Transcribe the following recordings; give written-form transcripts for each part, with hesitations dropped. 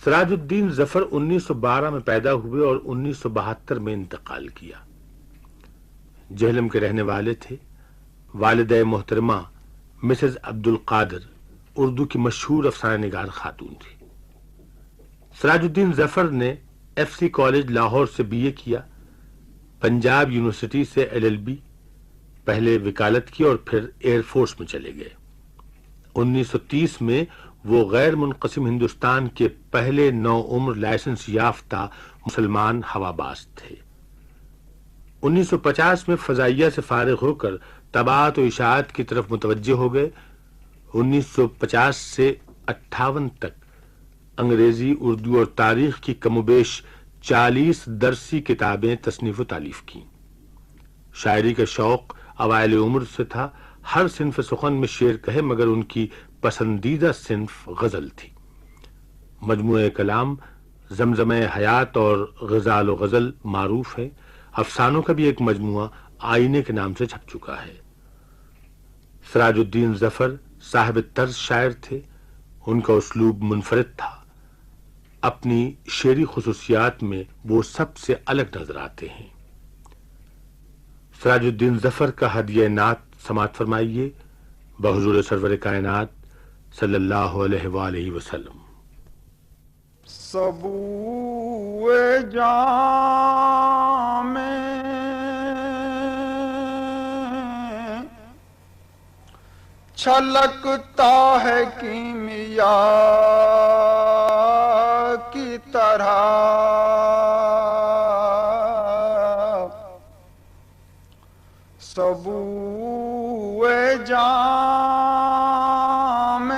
سراج الدین ظفر 1912 میں پیدا ہوئے اور 1972 میں انتقال کیا۔ جہلم کے رہنے والے تھے۔ والدہ محترمہ مسز عبد القادر اردو کی مشہور افسانہ نگار خاتون تھی۔ سراج الدین ظفر نے ایف سی کالج لاہور سے بی اے کیا، پنجاب یونیورسٹی سے ایل ایل بی، پہلے وکالت کی اور پھر ایئر فورس میں چلے گئے۔ 1930 میں وہ غیر منقسم ہندوستان کے پہلے نو عمر لائسنس یافتہ مسلمان ہواباز تھے۔ 1950 میں فضائیہ سے فارغ ہو کر طباعت و اشاعت کی طرف متوجہ ہو گئے۔ 1950 سے 58 تک انگریزی، اردو اور تاریخ کی کم و بیش 40 درسی کتابیں تصنیف و تالیف کی۔ شاعری کا شوق اوائل عمر سے تھا۔ ہر صنف سخن میں شعر کہے مگر ان کی پسندیدہ صنف غزل تھی۔ مجموعہ کلام زمزمہ حیات اور غزال و غزل معروف ہے۔ افسانوں کا بھی ایک مجموعہ آئینے کے نام سے چھپ چکا ہے۔ سراج الدین ظفر صاحب طرز شاعر تھے۔ ان کا اسلوب منفرد تھا۔ اپنی شعری خصوصیات میں وہ سب سے الگ نظر آتے ہیں۔ سراج الدین ظفر کا ہدیہ نعت سماعت فرمائیے بحضور سرور کائنات صلی اللہ علیہ وآلہ وسلم۔ سبو جام چھلکتا ہے کیمیا کی طرح، سبو جام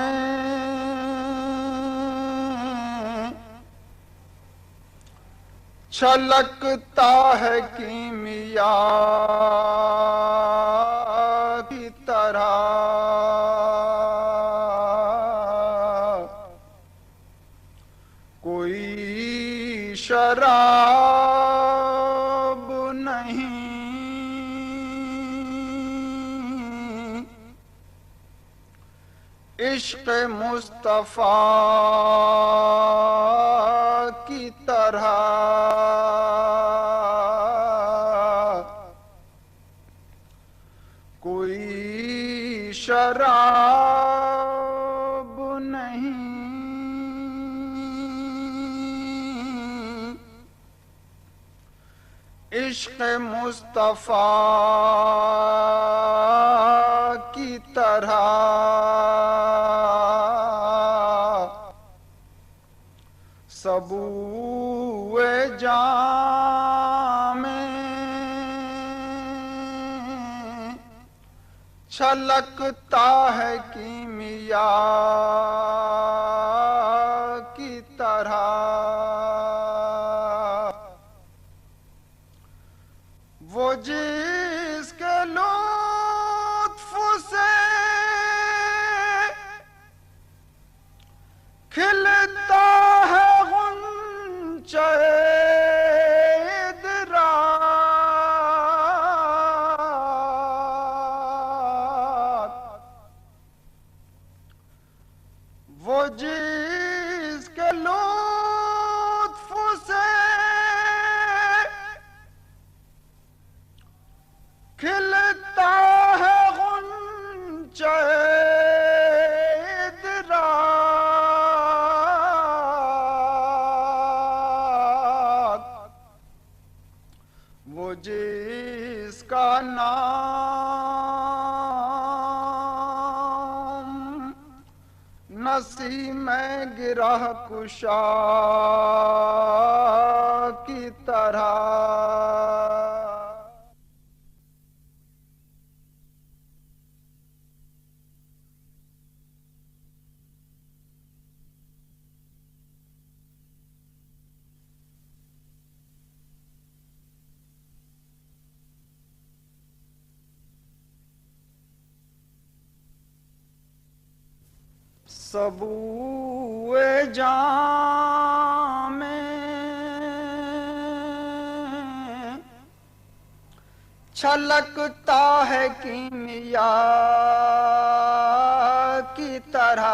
چھلکتا ہے کیمیا کی طرح، کوئی شراب نہیں عشق مصطفیٰ کی طرح، کوئی شراب نہیں عشق مصطفیٰ کی طرح، سبو جام چھلکتا ہے کیمیا کی طرح، وہ جس کے لطف سے کھلتا ہے غنچہ ادراک، وہ جس کے لطف سے کھلتا ہے غنچہ ادراک، وہ جس کا نام نسیم گرہ کشا کی طرح، سبو جام چھلکتا ہے کیمیا کی طرح،